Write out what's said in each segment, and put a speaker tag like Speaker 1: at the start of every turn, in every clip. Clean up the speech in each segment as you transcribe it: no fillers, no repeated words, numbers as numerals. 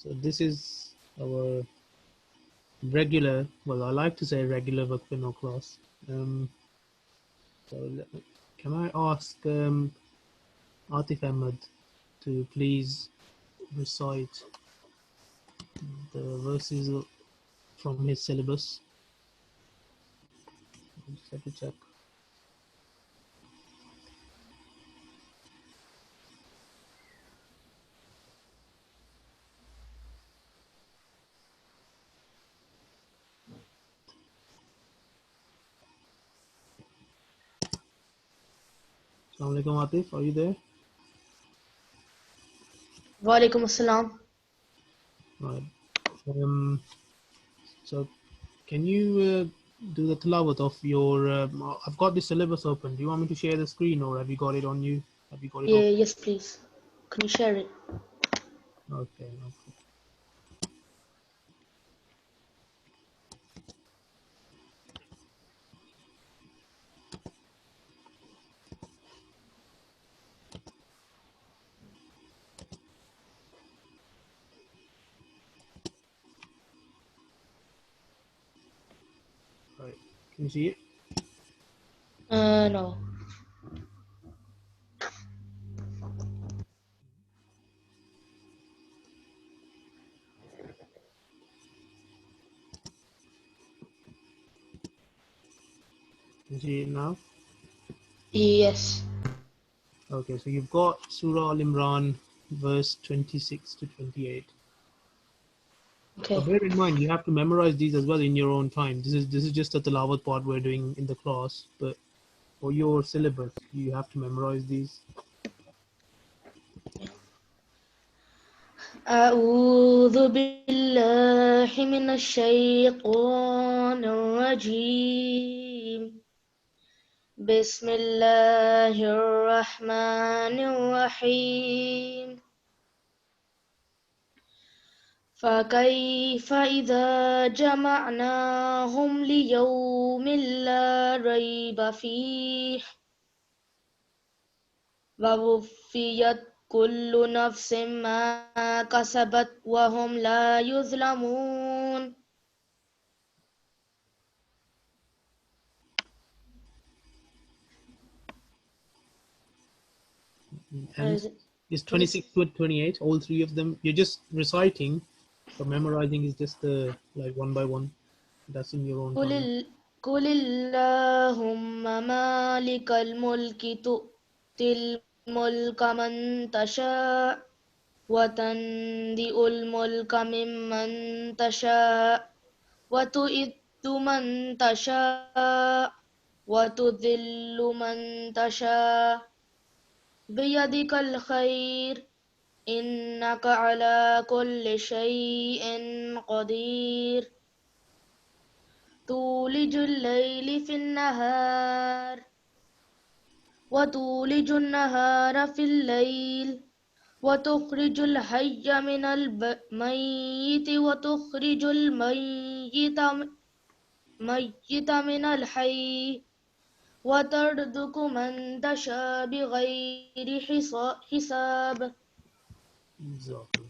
Speaker 1: So this is our regular, well, I like to say regular Waqf Nau class. Can I ask Atif Ahmed to please recite the verses from his syllabus? Just have to check. Assalamu alaikum, Atif, are you there?
Speaker 2: Walaikum assalam.
Speaker 1: Right. So can you do the tilawat of your? I've got the syllabus open. Do you want me to share the screen, or have you got it on you? Have you got it
Speaker 2: Yeah,
Speaker 1: open?
Speaker 2: yes, please. Can you share it?
Speaker 1: Okay. Okay. Right. Can you see it?
Speaker 2: No.
Speaker 1: Can you see it now?
Speaker 2: Yes.
Speaker 1: Okay. So you've got Surah Al Imran, verse 26 to 28.
Speaker 2: Okay.
Speaker 1: But bear in mind, you have to memorize these as well in your own time. This is just a tilawat part we're doing in the class, but for your syllabus, you have to memorize these.
Speaker 2: أعوذ بالله من الشيطان الرجيم. بسم الله الرحمن الرحيم. فكيف إذا جمعناهم ليوم لا ريب فيه ووفيت كل نفس ما كسبت وهم لا يظلمون.
Speaker 1: And it's 26 to 28, all three of them. You're just reciting, but memorizing is just like one by one. That's in your own time.
Speaker 2: قل اللهم مالك الملك تؤتي الملك من تشاء وتنزع الملك ممن تشاء وتعز من تشاء وتذل من تشاء بيدك الخير إنك على كل شيء قدير. تولج الليل في النهار وتولج النهار في الليل وتخرج الحي من الميت وتخرج الميت من الحي وترزق من تشاء بغير حساب.
Speaker 1: Exactly.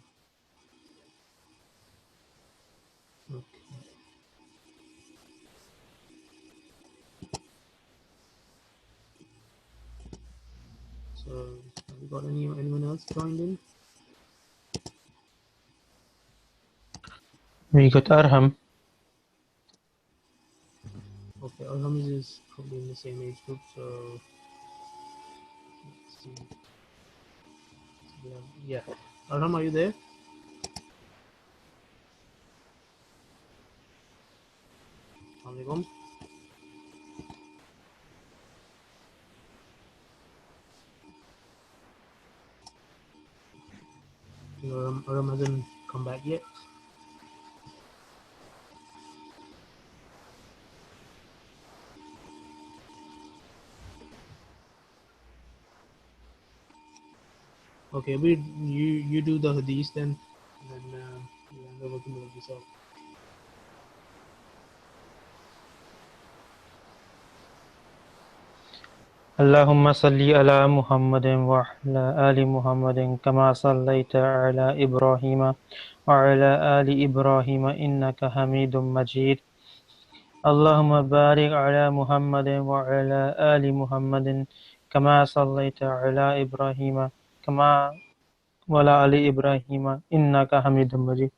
Speaker 1: Okay. So, have you got anyone else joined in?
Speaker 3: We got Arham.
Speaker 1: Okay, Alham is probably in the same age group, so let's see. Yeah. Alham, are you there? Assalamualaikum. Aram hasn't come back yet. Okay, you do the hadith then, and then you hand over to me yourself.
Speaker 3: اللهم صل على محمد وعلى آل محمد كما صليت على إبراهيم وعلى آل إبراهيم إنك حميد مجيد اللهم بارك على محمد وعلى آل محمد كما صليت على إبراهيم كما وعلى آل إبراهيم إنك حميد مجيد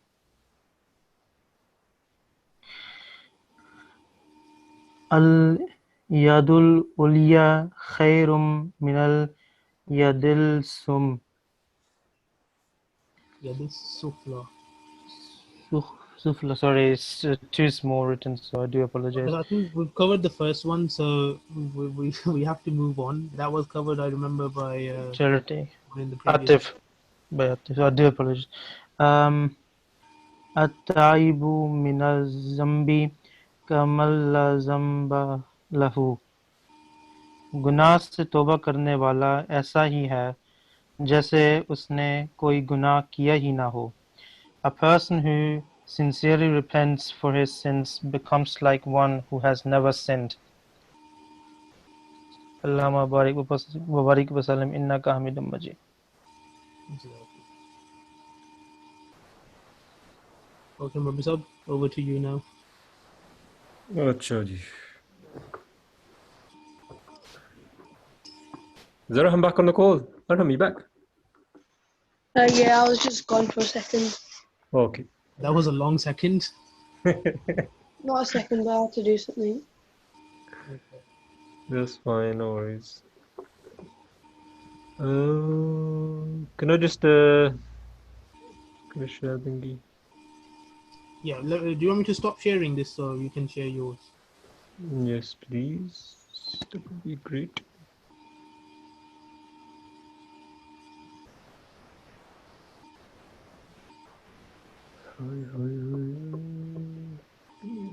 Speaker 3: اليد العليا خير من اليد السم
Speaker 1: Yeah, this sufla.
Speaker 3: Sufla, sorry, it's too small written, so I do apologize.
Speaker 1: Okay, I think we've covered the first one, so we have to move on. That was covered, I remember, by
Speaker 3: Charity.
Speaker 1: in the previous.
Speaker 3: Atif. By Atif, I do apologize. Um, Ataibu minazambi kamalla zamba lahu. गुनाह से तौबा करने वाला ऐसा ही है जैसे उसने कोई गुनाह किया ही ना हो. A person who sincerely repents for his sins becomes like one who has never sinned. Allahumma barik wa sallim innaka hamidum majid.
Speaker 1: Okay, Mabisab, over to you now.
Speaker 4: अच्छा जी. Zaraham back on the call. Zaraham, you back?
Speaker 2: Yeah, I was just gone for a second.
Speaker 4: Okay.
Speaker 1: That was a long second.
Speaker 2: Not a second, but I had to do something.
Speaker 4: That's fine, no worries. Can I just can I share thingy?
Speaker 1: Yeah, do you want me to stop sharing this so you can share yours?
Speaker 4: Yes, please. That would be great. Give me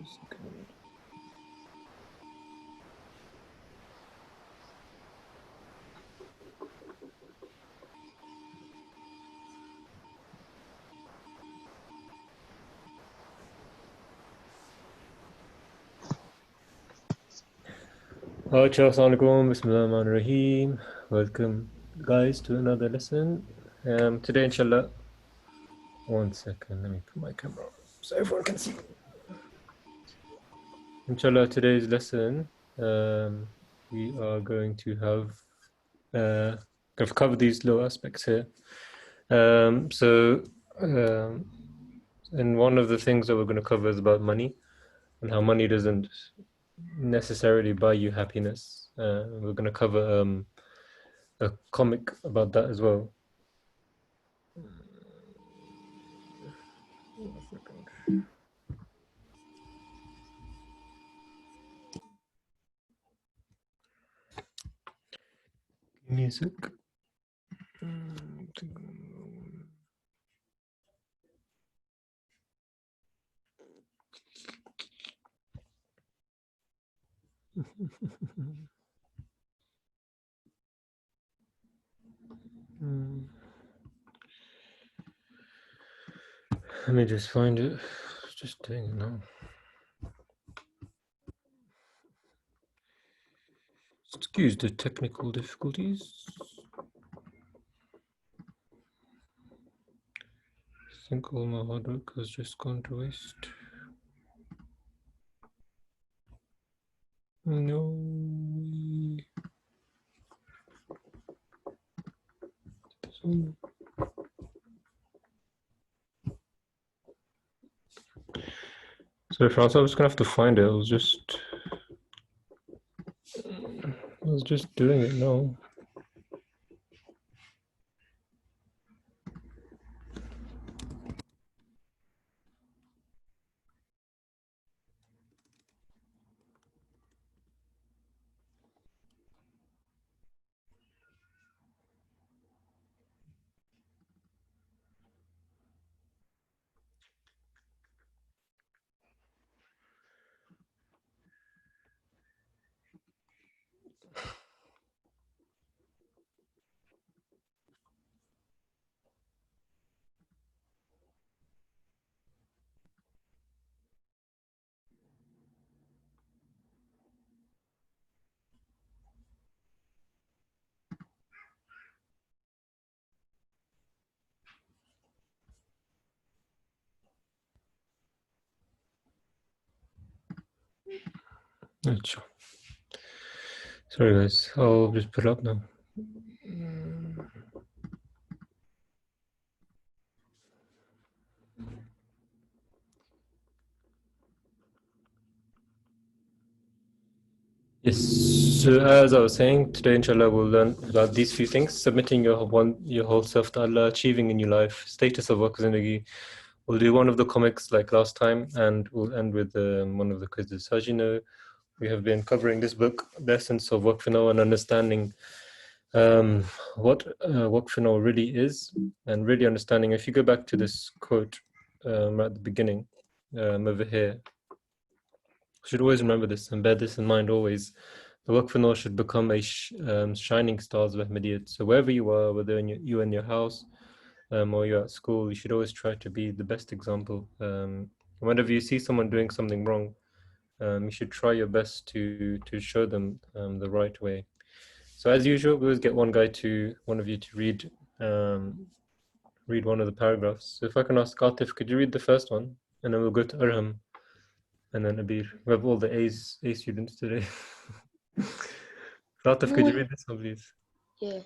Speaker 4: a second. Assalamualaikum, Bismillahirrahmanirrahim. Welcome, guys, to another lesson. Today, inshallah. One second, let me put my camera on so everyone can see. Inshallah, today's lesson, we are going to have I've covered these little aspects here. And one of the things that we're going to cover is about money and how money doesn't necessarily buy you happiness. We're going to cover a comic about that as well. Give me a sec. Let me just find it. Just doing it now. Excuse the technical difficulties. I think all my hard work has just gone to waste. No. So France, I was gonna have to find it. I was just doing it now. Achha. Sorry guys, I'll just put it up now. Yes, so as I was saying, today inshallah we'll learn about these few things: submitting your whole self to Allah, achieving a new life, status of Waqf Zindagi. We'll do one of the comics like last time, and we'll end with one of the quizzes. As you know, we have been covering this book, the essence of Waqf and understanding what Waqf really is, and really understanding. If you go back to this quote at the beginning over here, should always remember this and bear this in mind always. The Waqf should become a shining stars of Ahmadiyyat. So wherever you are, whether you're in your house or you're at school, you should always try to be the best example. Whenever you see someone doing something wrong, you should try your best to show them the right way. So as usual, we always get one of you to read one of the paragraphs. So if I can ask Atif, could you read the first one, and then we'll go to Arham, and then Abir. We have all the A students today. Atif, could you read this one, please?
Speaker 2: Yeah.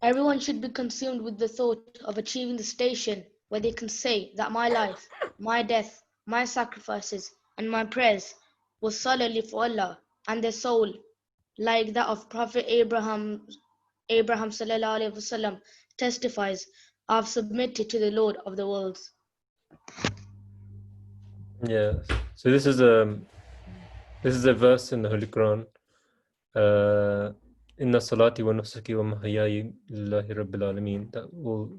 Speaker 2: Everyone should be consumed with the thought of achieving the station where they can say that my life, my death, my sacrifices, and my prayers was solely for Allah, and their soul, like that of Prophet Abraham sallallahu alaihi wasallam, testifies, I have submitted to the Lord of the worlds.
Speaker 4: Yeah. So this is a verse in the Holy Quran. Inna salati wa nusuki wa mahyaya lillahi rabbil alameen. That will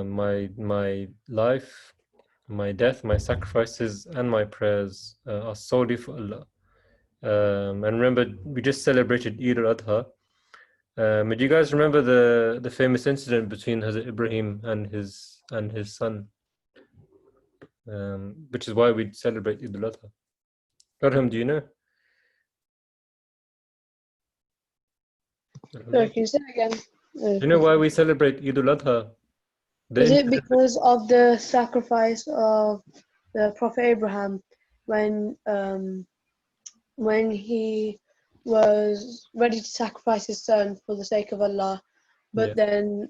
Speaker 4: my life, my death, my sacrifices, and my prayers are solely for Allah. And remember, we just celebrated Eid al-Adha. Do you guys remember the famous incident between Hazrat Ibrahim and his son? Which is why we celebrate Eid al-Adha. Arham, do you know?
Speaker 2: Sorry, can you say it again?
Speaker 4: Do you know why we celebrate Eid al-Adha?
Speaker 2: Is it because of the sacrifice of the Prophet Abraham when he was ready to sacrifice his son for the sake of Allah, but then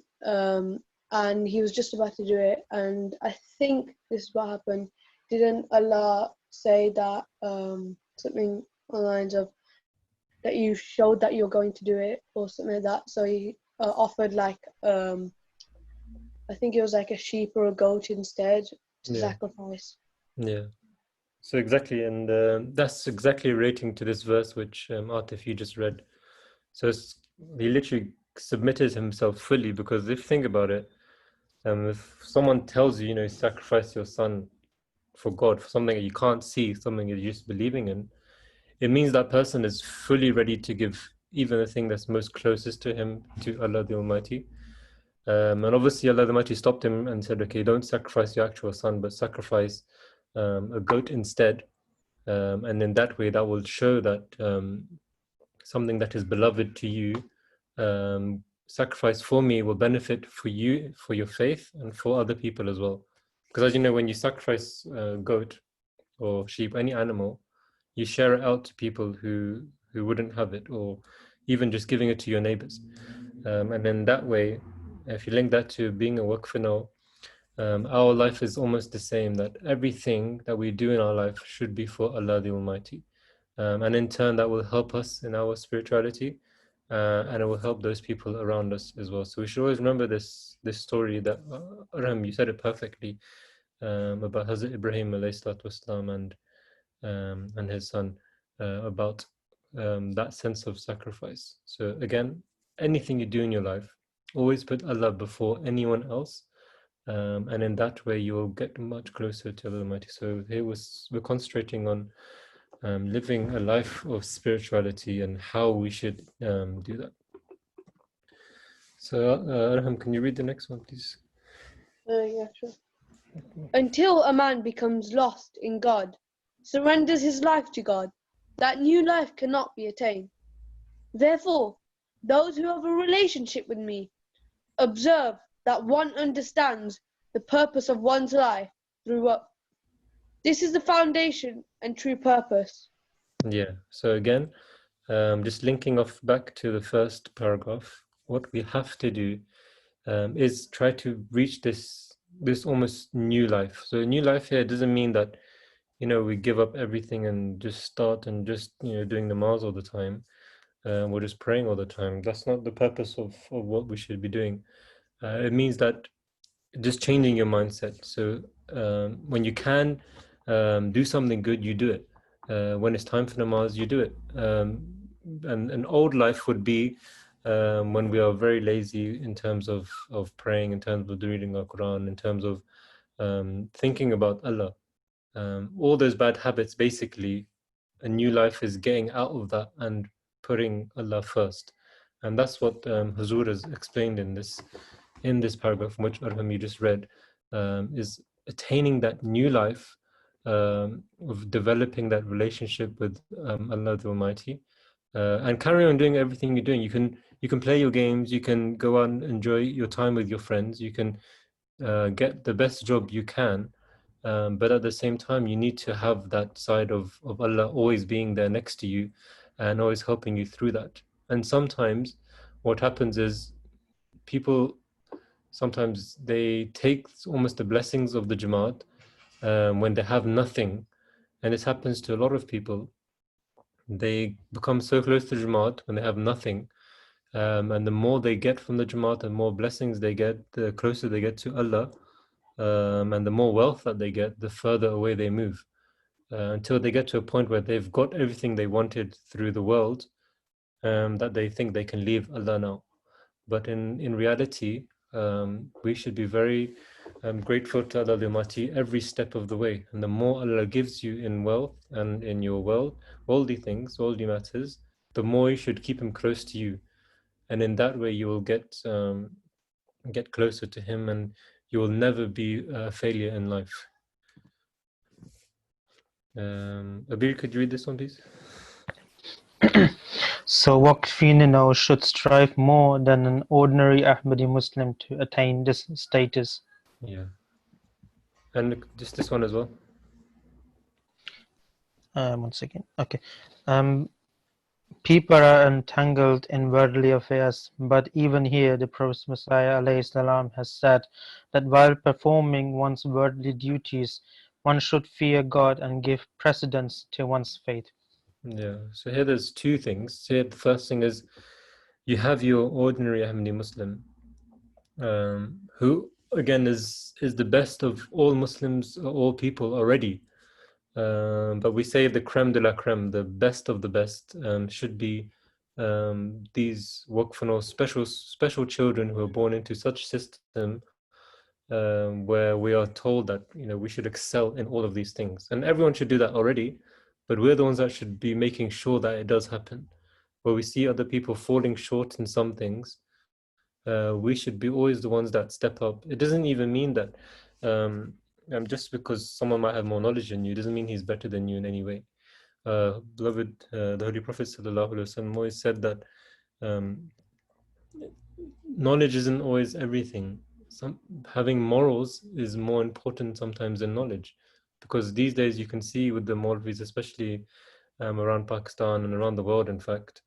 Speaker 2: and he was just about to do it, and I think this is what happened. Didn't Allah say that something on the lines of that you showed that you're going to do it or something like that? So he offered like I think it was like a sheep or a goat instead to sacrifice.
Speaker 4: Yeah. So exactly, and that's exactly relating to this verse which Atif you just read. So he literally submitted himself fully, because if you think about it, if someone tells you, sacrifice your son for God, for something that you can't see, something you're just believing in, it means that person is fully ready to give even the thing that's most closest to him to Allah the Almighty. And obviously Allah the Almighty stopped him and said, okay, don't sacrifice your actual son, but sacrifice a goat instead. And in that way, that will show that something that is beloved to you, sacrifice for me will benefit for you, for your faith, and for other people as well. Because as you know, when you sacrifice a goat or sheep, any animal, you share it out to people who wouldn't have it, or even just giving it to your neighbors. And in that way, if you link that to being a waqf, our life is almost the same, that everything that we do in our life should be for Allah the Almighty. And in turn, that will help us in our spirituality, and it will help those people around us as well. So we should always remember this story that, Arham, you said it perfectly, about Hazrat Ibrahim والسلام, and his son, about that sense of sacrifice. So again, anything you do in your life, always put Allah before anyone else. And in that way, you will get much closer to Allah Almighty. So here we're concentrating on living a life of spirituality and how we should do that. So, Arham, can you read the next one, please?
Speaker 2: Yeah, sure. Until a man becomes lost in God, surrenders his life to God, that new life cannot be attained. Therefore, those who have a relationship with me observe that one understands the purpose of one's life through This is the foundation and true purpose.
Speaker 4: Yeah. So again, just linking off back to the first paragraph, what we have to do is try to reach this almost new life. So new life here doesn't mean that we give up everything and just start and just doing the miles all the time. We're just praying all the time. That's not the purpose of what we should be doing. It means that just changing your mindset. So when you can do something good, you do it. When it's time for namaz, you do it. And an old life would be when we are very lazy in terms of praying, in terms of reading our Quran, in terms of thinking about Allah. All those bad habits, basically, a new life is getting out of that and putting Allah first. And that's what Huzur has explained in this paragraph, which Arham you just read, is attaining that new life of developing that relationship with Allah the Almighty, and carry on doing everything you're doing. You can play your games, you can go out and enjoy your time with your friends, you can get the best job you can, but at the same time, you need to have that side of Allah always being there next to you and always helping you through that. And sometimes what happens is people sometimes they take almost the blessings of the Jamaat when they have nothing. And this happens to a lot of people. They become so close to Jamaat when they have nothing. And the more they get from the Jamaat, the more blessings they get, the closer they get to Allah. And the more wealth that they get, the further away they move. Until they get to a point where they've got everything they wanted through the world, that they think they can leave Allah now. But in reality, we should be very grateful to Allah Almighty every step of the way. And the more Allah gives you in wealth and in your worldly things, worldly matters, the more you should keep Him close to you. And in that way, you will get closer to Him, and you will never be a failure in life. Abir, could you read this one, please?
Speaker 3: So Waqfin should strive more than an ordinary Ahmadi Muslim to attain this status.
Speaker 4: Yeah. And just this one as well.
Speaker 3: One second. Okay. People are entangled in worldly affairs, but even here the Prophet Messiah ﷺ has said that while performing one's worldly duties, one should fear God and give precedence to one's faith.
Speaker 4: Yeah. So here there's two things. So here the first thing is you have your ordinary Ahmadi Muslim, who again is the best of all Muslims, all people already. But we say the creme de la creme, the best of the best, should be these Waqf special children who are born into such system where we are told that we should excel in all of these things, and everyone should do that already. But we're the ones that should be making sure that it does happen. Where we see other people falling short in some things, we should be always the ones that step up. It doesn't even mean that just because someone might have more knowledge than you doesn't mean he's better than you in any way. Beloved, the Holy Prophet ﷺ always said that knowledge isn't always everything. Having morals is more important sometimes than knowledge, because these days you can see with the Maulvis, especially around Pakistan and around the world, in fact,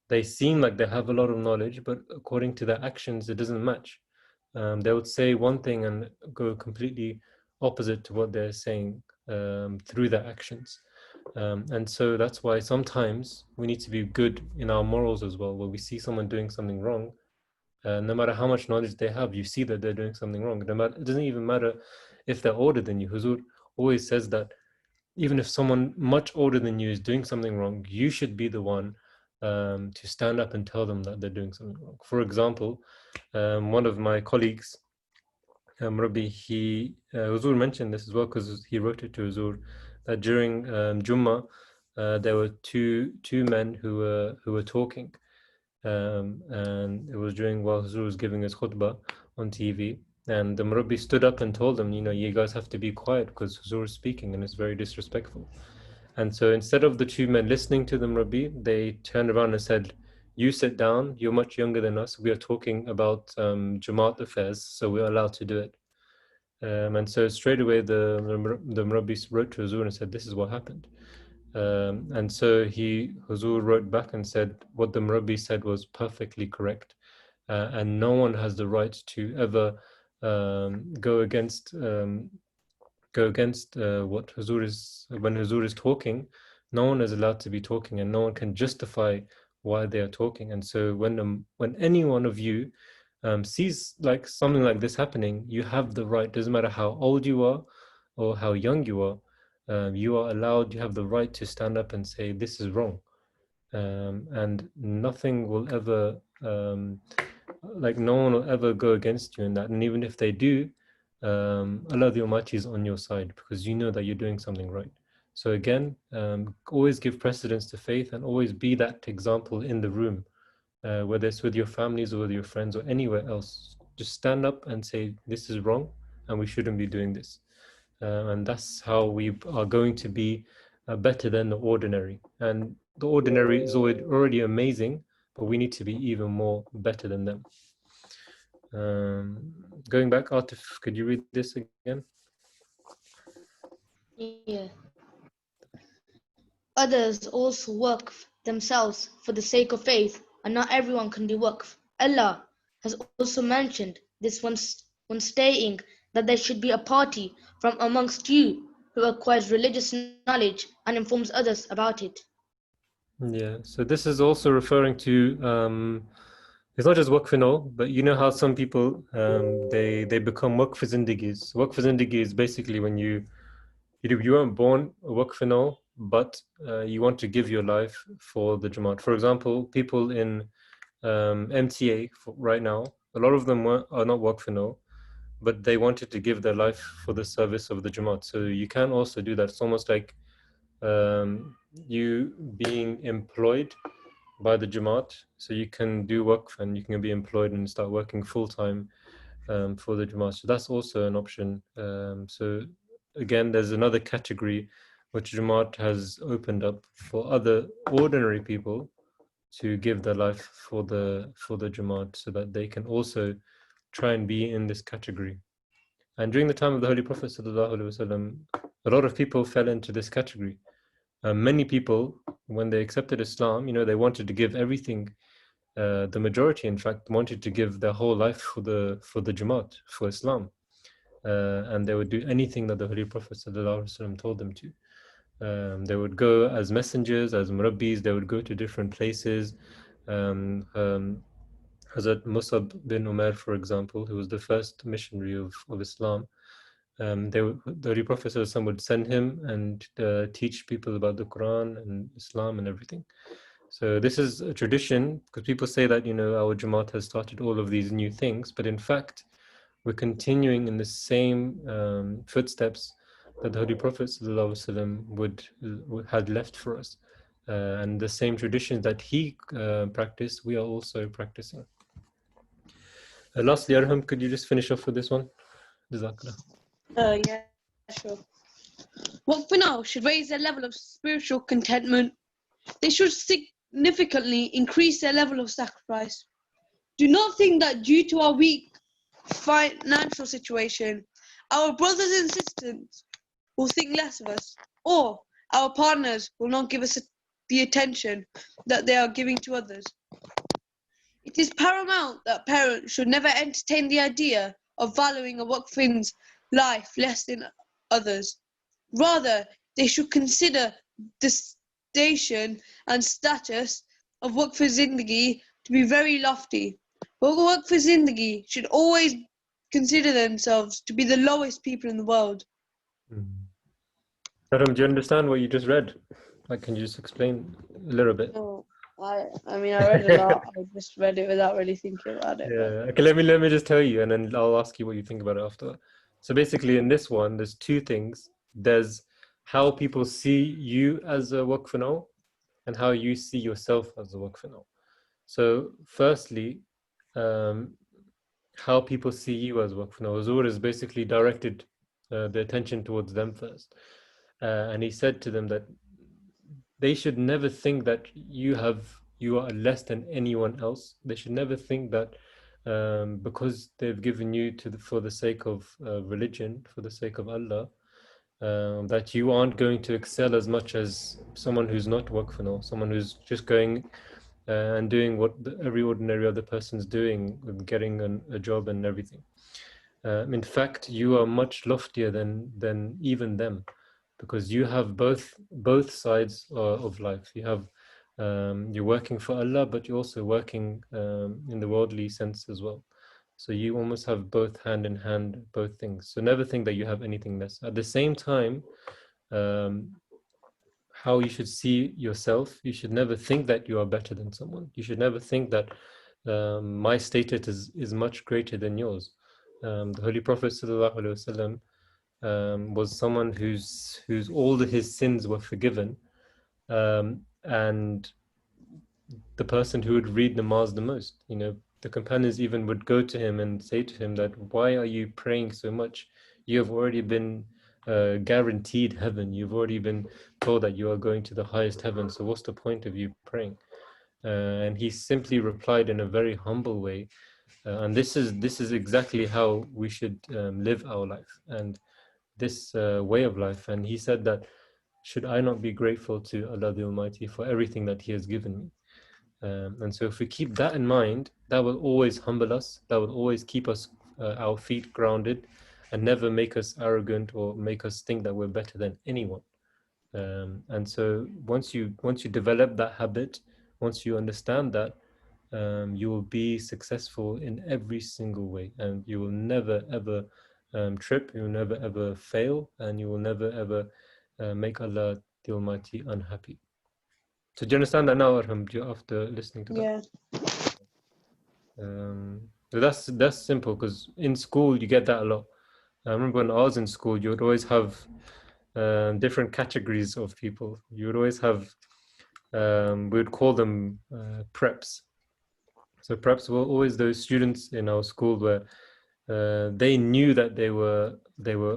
Speaker 4: they seem like they have a lot of knowledge, but according to their actions, it doesn't match. They would say one thing and go completely opposite to what they're saying through their actions. And so that's why sometimes we need to be good in our morals as well. Where we see someone doing something wrong, no matter how much knowledge they have, you see that they're doing something wrong. It doesn't even matter if they're older than you. Huzur always says that even if someone much older than you is doing something wrong, you should be the one to stand up and tell them that they're doing something wrong. For example, one of my colleagues, Rabbi, Huzur mentioned this as well because he wrote it to Huzur, that during Jummah, there were two men who were talking, and it was during while Huzur was giving his khutbah on TV, and the Murabbi stood up and told them, you guys have to be quiet because Huzur is speaking and it's very disrespectful. And so instead of the two men listening to the Murabbi, they turned around and said, you sit down, you're much younger than us, we are talking about Jamaat affairs, so we're allowed to do it. And so straight away the Murabbi wrote to Huzur and said, this is what happened. And so Huzur wrote back and said what the Murabbi said was perfectly correct. And no one has the right to ever go against what Huzur is, when Huzur is talking. No one is allowed to be talking, and no one can justify why they are talking. And so when any one of you sees like something like this happening, you have the right, doesn't matter how old you are or how young you are, you are allowed, you have the right to stand up and say this is wrong. And nothing will ever like no one will ever go against you in that. And even if they do, Allah the Almighty is on your side, because you know that you're doing something right. So again, always give precedence to faith, and always be that example in the room, whether it's with your families or with your friends or anywhere else. Just stand up and say this is wrong and we shouldn't be doing this. And that's how we are going to be better than the ordinary. And the ordinary is already amazing, but we need to be even more better than them. Going back, Atif, could you read this again?
Speaker 5: Yeah. Others also waqf themselves for the sake of faith, and not everyone can do waqf. Allah has also mentioned this when stating that there should be a party from amongst you who acquires religious knowledge and informs others about it.
Speaker 4: Yeah, so this is also referring to it's not just waqf and all, but you know how some people they become waqf zindigis. Waqf zindagi is basically when you weren't born waqf and all, but you want to give your life for the Jamaat. For example, people in MTA right now, a lot of them are not waqf and all, but they wanted to give their life for the service of the Jamaat. So you can also do that. It's almost like you being employed by the Jamaat, so you can do waqf and you can be employed and start working full-time for the Jamaat. So that's also an option. So again, there's another category which Jamaat has opened up for other ordinary people to give their life for the Jamaat, so that they can also try and be in this category. And during the time of the Holy Prophet ﷺ, a lot of people fell into this category. Many people, when they accepted Islam, they wanted to give everything. The majority, in fact, wanted to give their whole life for the Jamaat, for Islam, and they would do anything that the Holy Prophet ﷺ told them to. They would go as messengers, as murabbis. They would go to different places. Hazrat Musab bin Umar, for example, who was the first missionary of Islam, the Holy Prophet ﷺ would send him and teach people about the Quran and Islam and everything. So this is a tradition, because people say that our Jamaat has started all of these new things, but in fact we're continuing in the same footsteps that the Holy Prophet ﷺ had left for us, and the same traditions that he practiced, we are also practicing. Lastly, Arham, could you just finish off with this one? Jazakallah.
Speaker 2: Yeah, sure. What for now should raise their level of spiritual contentment. They should significantly increase their level of sacrifice. Do not think that due to our weak financial situation, our brothers and sisters will think less of us, or our partners will not give us the attention that they are giving to others. It is paramount that parents should never entertain the idea of valuing a waqfin's life less than others. Rather, they should consider the station and status of waqf zindagi to be very lofty. Waqf zindagi should always consider themselves to be the lowest people in the world.
Speaker 4: Arham, do you understand what you just read? Like, can you just explain a little bit?
Speaker 2: No, I mean, I read a lot. I just read it without really thinking about it.
Speaker 4: Yeah. Okay, let me just tell you, and then I'll ask you what you think about it after. So basically, in this one, there's two things. There's how people see you as a waqf and how you see yourself as a waqf. So firstly, how people see you as waqf. Huzur is basically directed the attention towards them first. And he said to them that they should never think that you are less than anyone else. They should never think that because they've given you for the sake of religion, for the sake of Allah, that you aren't going to excel as much as someone who's not waqf, someone who's just going and doing what every ordinary other person's doing, with getting a job and everything. In fact, you are much loftier than even them, because you have both sides of life. You have you're working for Allah, but you're also working in the worldly sense as well. So you almost have both hand in hand, both things. So never think that you have anything less. At the same time, how you should see yourself, you should never think that you are better than someone. You should never think that my status is much greater than yours. The Holy Prophet ﷺ, was someone whose all his sins were forgiven, and the person who would read namaz the most. The companions even would go to him and say to him that, why are you praying so much? You have already been guaranteed heaven. You've already been told that you are going to the highest heaven. So what's the point of you praying? And he simply replied in a very humble way. And this is exactly how we should live our life, and this way of life. And he said that, should I not be grateful to Allah the Almighty for everything that He has given me? And so if we keep that in mind, that will always humble us, that will always keep us our feet grounded, and never make us arrogant or make us think that we're better than anyone. And so once you develop that habit, once you understand that, you will be successful in every single way, and you will never ever trip, you will never ever fail, and you will never ever make Allah the Almighty unhappy. So do you understand that now, Arham, after listening to that?
Speaker 2: Yeah.
Speaker 4: So that's simple, because in school you get that a lot. I remember when I was in school, you would always have different categories of people. You would always have, we would call them preps. So preps were always those students in our school where they knew that they were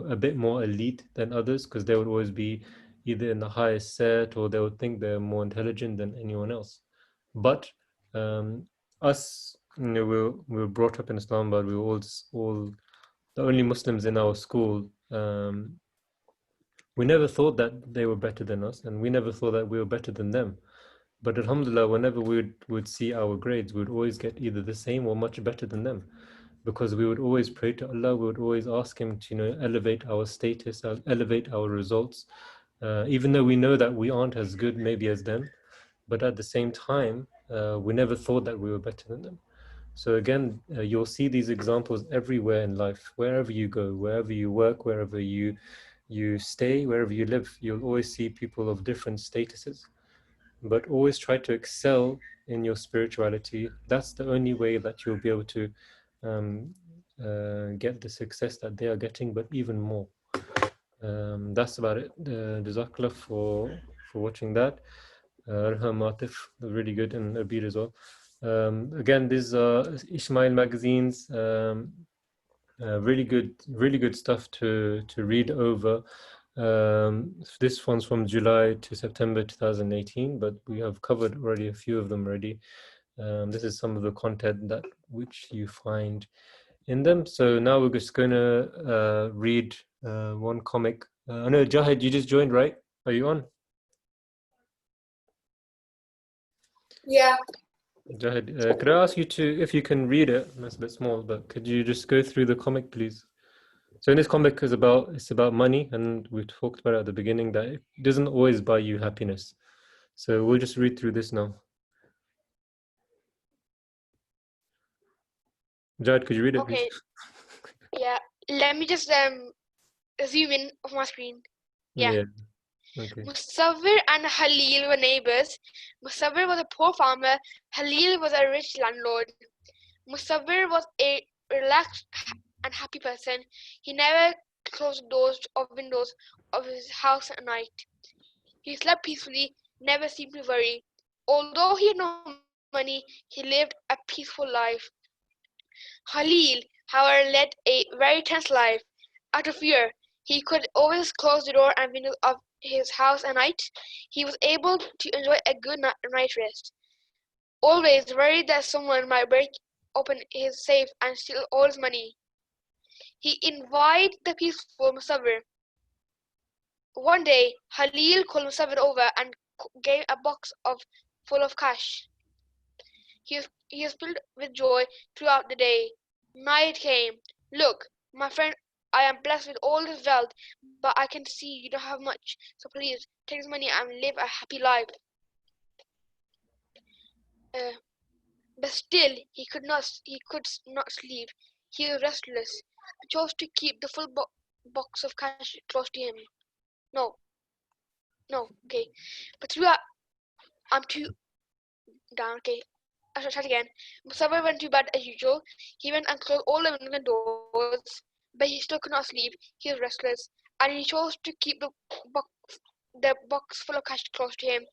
Speaker 4: a bit more elite than others, because they would always be either in the highest set, or they would think they're more intelligent than anyone else. But us, we were brought up in Islamabad. We were all the only Muslims in our school. We never thought that they were better than us, and we never thought that we were better than them. But alhamdulillah, whenever we would see our grades, we would always get either the same or much better than them, because we would always pray to Allah. We would always ask Him to elevate our status, elevate our results, even though we know that we aren't as good maybe as them. But at the same time, we never thought that we were better than them. So again, you'll see these examples everywhere in life. Wherever you go, wherever you work, wherever you stay, wherever you live, you'll always see people of different statuses. But always try to excel in your spirituality. That's the only way that you'll be able to get the success that they are getting, but even more. That's about it. Jazakallah for watching that. Arham, Atif, really good, and Abir as well. Again, these are Ismail magazines. Really good stuff to read over. This one's from July to September 2018, but we have covered already a few of them already. This is some of the content which you find in them. So now we're just going to read one comic. I know, Jahid, you just joined, right? Are you on?
Speaker 6: Yeah.
Speaker 4: Jahid, could I ask you if you can read it? That's a bit small, but could you just go through the comic, please? So in this comic it's about money, and we talked about it at the beginning that it doesn't always buy you happiness. So we'll just read through this now. Jahid, could you read it,
Speaker 6: Okay.
Speaker 4: please?
Speaker 6: Yeah. Let me just zoom in of my screen. Yeah.
Speaker 4: Okay.
Speaker 6: Musawwir and Halil were neighbors. Musawwir was a poor farmer. Halil was a rich landlord. Musawwir was a relaxed and happy person. He never closed doors or windows of his house at night. He slept peacefully, never seemed to worry. Although he had no money, he lived a peaceful life. Halil, however, led a very tense life. Out of fear, he could always close the door and windows of his house at night. He was able to enjoy a good night rest, always worried that someone might break open his safe and steal all his money. He invited the peaceful Musawwir. One day, Halil called Musawwir over and gave a box full of cash. He was filled with joy throughout the day. Night came. Look, my friend, I am blessed with all this wealth, but I can see you don't have much. So please take this money and live a happy life. Uh, but still, he could not sleep. He was restless. He chose to keep the full box of cash close to him. No, no, okay. But throughout, I'm too down. Okay, I shall start again. Musawwir went to bed as usual. He went and closed all the windows and doors, but he still could not sleep. He was restless, and he chose to keep the box full of cash close to him.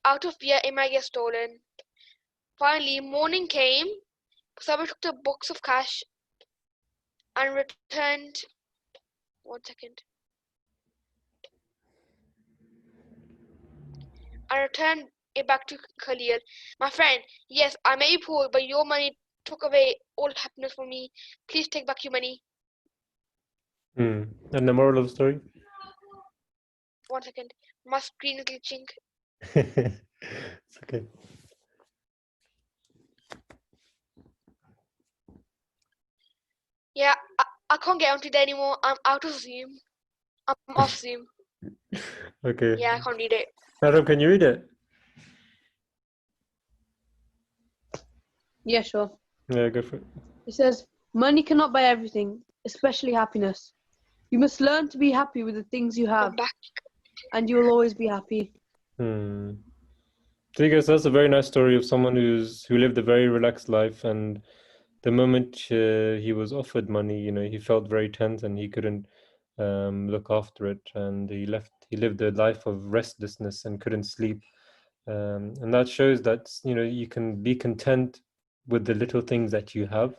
Speaker 6: Out of fear, it might get stolen. Finally, morning came. Musawwir took the box of cash and returned. 1 second. And returned it back to Khalil. My friend, yes, I may be poor, but your money took away all happiness from me. Please take back your money.
Speaker 4: And the moral of the story?
Speaker 6: 1 second. My screen is glitching.
Speaker 4: It's okay.
Speaker 6: Yeah, I can't get onto there anymore. I'm out of Zoom. I'm off Zoom.
Speaker 4: Okay.
Speaker 6: Yeah, I can't read it.
Speaker 4: Adam, can you read it?
Speaker 2: Yeah, sure.
Speaker 4: Yeah, go for it.
Speaker 2: It says, money cannot buy everything, especially happiness. You must learn to be happy with the things you have,
Speaker 6: I'm back.
Speaker 2: and you will always be happy.
Speaker 4: So I guess that's a very nice story of someone who lived a very relaxed life, and the moment he was offered money, he felt very tense and he couldn't look after it, and he lived a life of restlessness and couldn't sleep. And that shows that you can be content with the little things that you have,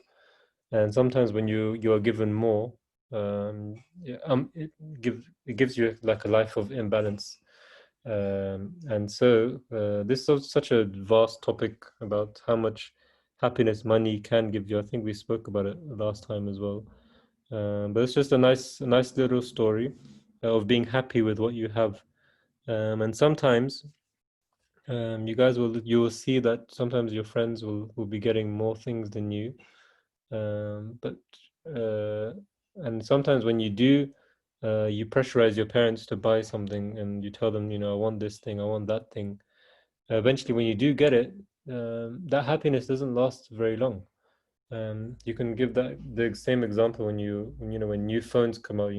Speaker 4: and sometimes when you are given more, it gives you like a life of imbalance. And so this is such a vast topic about how much happiness money can give you. I think we spoke about it last time as well. But it's just a nice little story of being happy with what you have. And sometimes you will see that sometimes your friends will be getting more things than you. But and sometimes when you do, you pressurize your parents to buy something, and you tell them, I want this thing, I want that thing. Eventually, when you do get it, that happiness doesn't last very long. You can give the same example when new phones come out.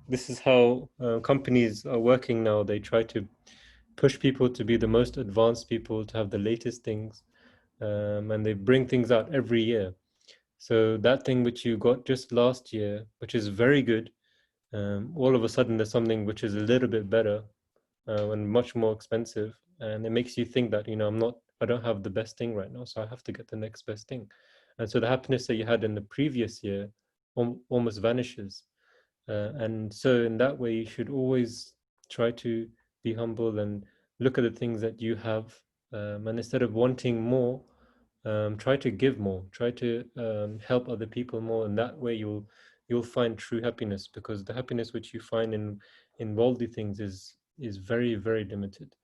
Speaker 4: This is how companies are working now. They try to push people to be the most advanced people, to have the latest things, and they bring things out every year. So that thing which you got just last year, which is very good, all of a sudden there's something which is a little bit better and much more expensive, and it makes you think that I don't have the best thing right now, so I have to get the next best thing. And so the happiness that you had in the previous year almost vanishes. And so in that way, you should always try to be humble and look at the things that you have, and instead of wanting more, try to give more, try to help other people more, and that way you'll find true happiness, because the happiness which you find in worldly things is very, very limited.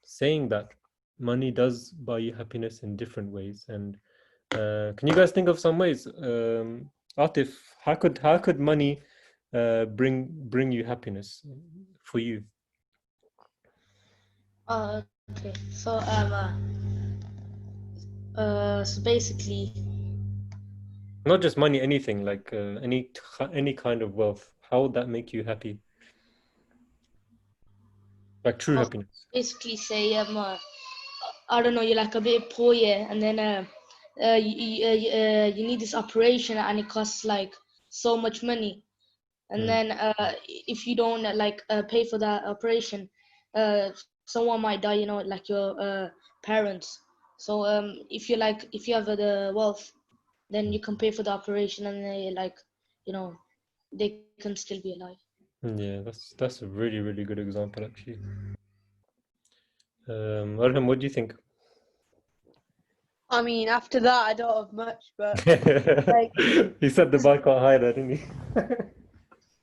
Speaker 4: Saying that, money does buy you happiness in different ways. And can you guys think of some ways? Atif, how could money bring you happiness for you?
Speaker 5: Okay. So basically,
Speaker 4: Not just money, anything, like any kind of wealth. How would that make you happy? Like true
Speaker 5: I'll
Speaker 4: happiness.
Speaker 5: basically say I don't know, you're like a bit poor, yeah, and then you need this operation and it costs like so much money, and then if you don't pay for that operation, someone might die, like your parents. So if you have the wealth, then you can pay for the operation, and you know they can still be alive.
Speaker 4: Yeah, that's a really, really good example, actually. Arham, what do you think?
Speaker 2: I mean, after that, I don't have much, but like,
Speaker 4: He set the bar quite high there, didn't he?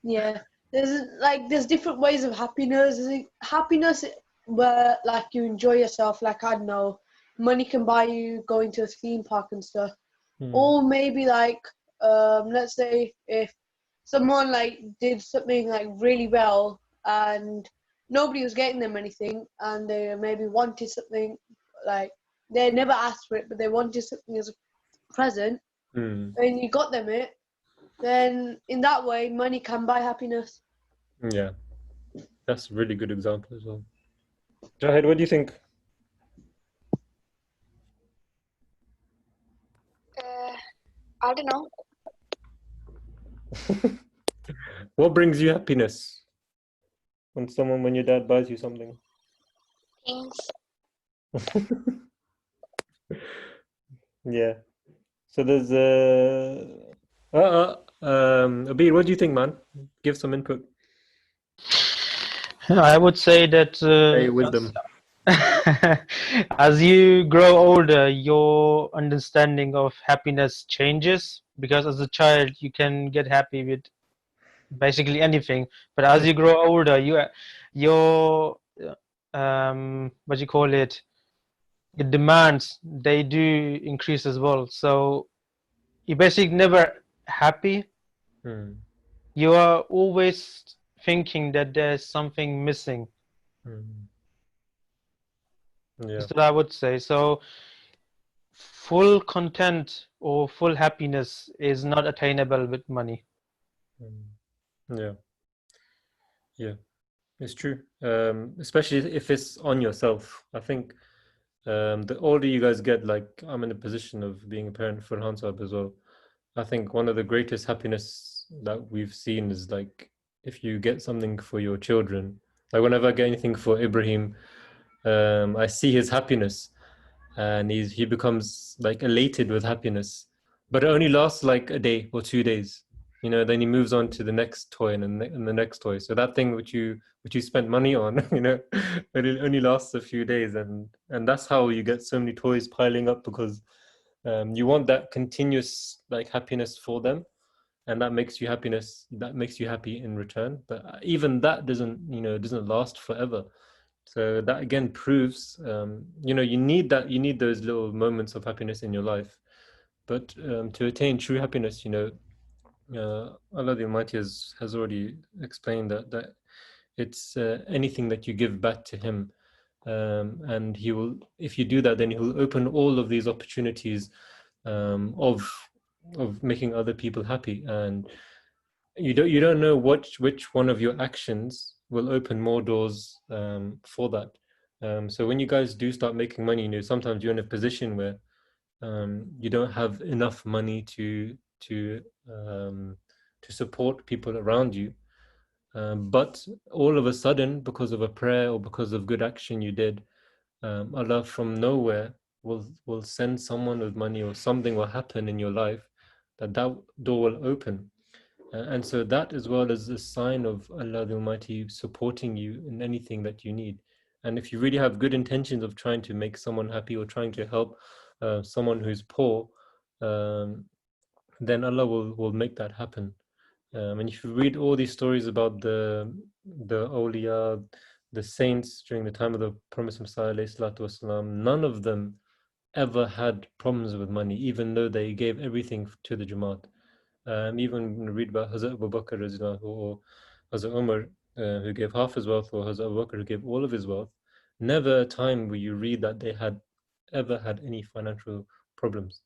Speaker 2: yeah, there's different ways of happiness. Happiness where like you enjoy yourself. Like, I don't know, money can buy you going to a theme park and stuff, or maybe like let's say if someone like did something like really well and nobody was getting them anything, and they maybe wanted something, like they never asked for it, but they wanted something as a present, and you got them it, then in that way, money can buy happiness.
Speaker 4: Yeah, that's a really good example as well. Jahid, what do you think?
Speaker 6: I don't know.
Speaker 4: What brings you happiness? When your dad buys you something?
Speaker 6: Things.
Speaker 4: Yeah. So there's Abir, what do you think, man? Give some input.
Speaker 3: I would say that
Speaker 4: Hey, wisdom.
Speaker 3: as you grow older, your understanding of happiness changes, because as a child you can get happy with basically anything, but as you grow older, your what you call it, the demands, they do increase as well. So you're basically never happy. You are always thinking that there's something missing.
Speaker 4: Yeah.
Speaker 3: That's what I would say. So full content or full happiness is not attainable with money.
Speaker 4: Yeah. Yeah. It's true. Especially if it's on yourself. I think the older you guys get, like I'm in a position of being a parent for Hansab as well. I think one of the greatest happiness that we've seen is like if you get something for your children. Like whenever I get anything for Ibrahim, I see his happiness, and he becomes like elated with happiness. But it only lasts like a day or 2 days. Then he moves on to the next toy and the next toy. So that thing which you spent money on, it only lasts a few days, and that's how you get so many toys piling up, because you want that continuous like happiness for them, and that makes you happy in return. But even that doesn't last forever. So that again proves you need those little moments of happiness in your life. But to attain true happiness, Allah the Almighty has already explained that it's anything that you give back to Him, and He will, if you do that, then He will open all of these opportunities of making other people happy. And you don't know which one of your actions will open more doors for that. So when you guys do start making money, sometimes you're in a position where you don't have enough money to support people around you. But all of a sudden, because of a prayer or because of good action you did, Allah from nowhere will send someone with money, or something will happen in your life that door will open. And so that as well is a sign of Allah the Almighty supporting you in anything that you need. And if you really have good intentions of trying to make someone happy or trying to help someone who's poor, then Allah will make that happen. And if you read all these stories about the awliya, the saints during the time of the Promised Messiah, والسلام, none of them ever had problems with money, even though they gave everything to the Jamaat. Even when you read about Hazrat Abu Bakr or Hazrat Umar, who gave half his wealth, or Hazrat Abu Bakr who gave all of his wealth, never a time will you read that they had ever had any financial problems.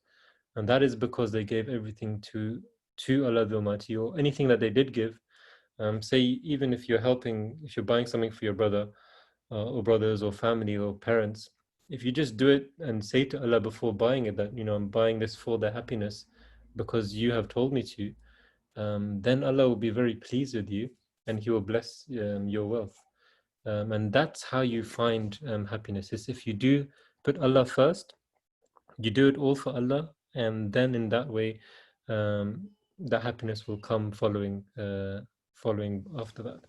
Speaker 4: And that is because they gave everything to Allah the Almighty, or anything that they did give. Say, even if you're buying something for your brother or brothers or family or parents, if you just do it and say to Allah before buying it that, I'm buying this for their happiness because you have told me to, then Allah will be very pleased with you, and He will bless your wealth. And that's how you find happiness, is if you do put Allah first, you do it all for Allah, and then in that way the happiness will come following after that.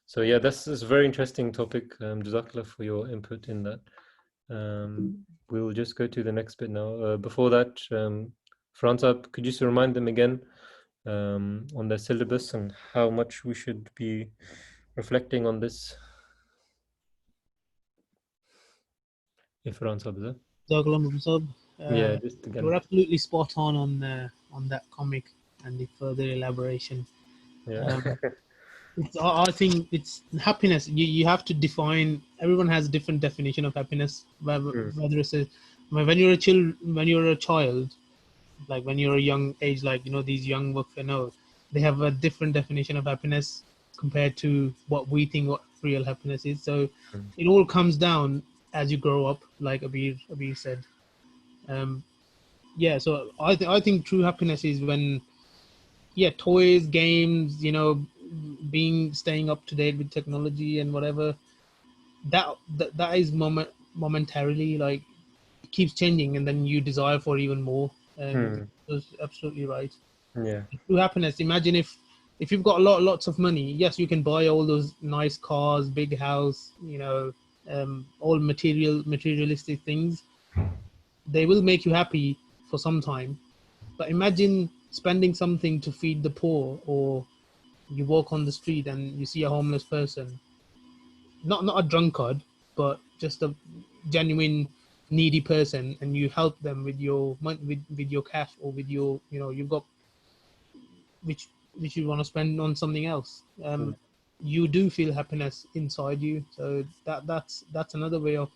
Speaker 4: So yeah, that's a very interesting topic. Jazakallah for your input in that. We'll just go to the next bit now. Before that, Franza, could you just remind them again on their syllabus and how much we should be reflecting on this? If Franza is there. Yeah, just again.
Speaker 1: You're absolutely spot on that comic and the further elaboration.
Speaker 4: Yeah.
Speaker 1: I think it's happiness. You have to define. Everyone has a different definition of happiness. Whether it's when you're a child, like when you're a young age, like these young work they have a different definition of happiness compared to what we think what real happiness is. So it all comes down as you grow up, like Abir said. Yeah, so I think true happiness is when toys, games, staying up to date with technology and whatever. That is momentarily, like, it keeps changing, and then you desire for even more. That's absolutely right.
Speaker 4: Yeah.
Speaker 1: True happiness. Imagine if you've got lots of money. Yes, you can buy all those nice cars, big house, all materialistic things. They will make you happy for some time. But imagine spending something to feed the poor, or you walk on the street and you see a homeless person, not a drunkard, but just a genuine needy person, and you help them with your with your cash, or with your you've got which you want to spend on something else. You do feel happiness inside you. So that's another way of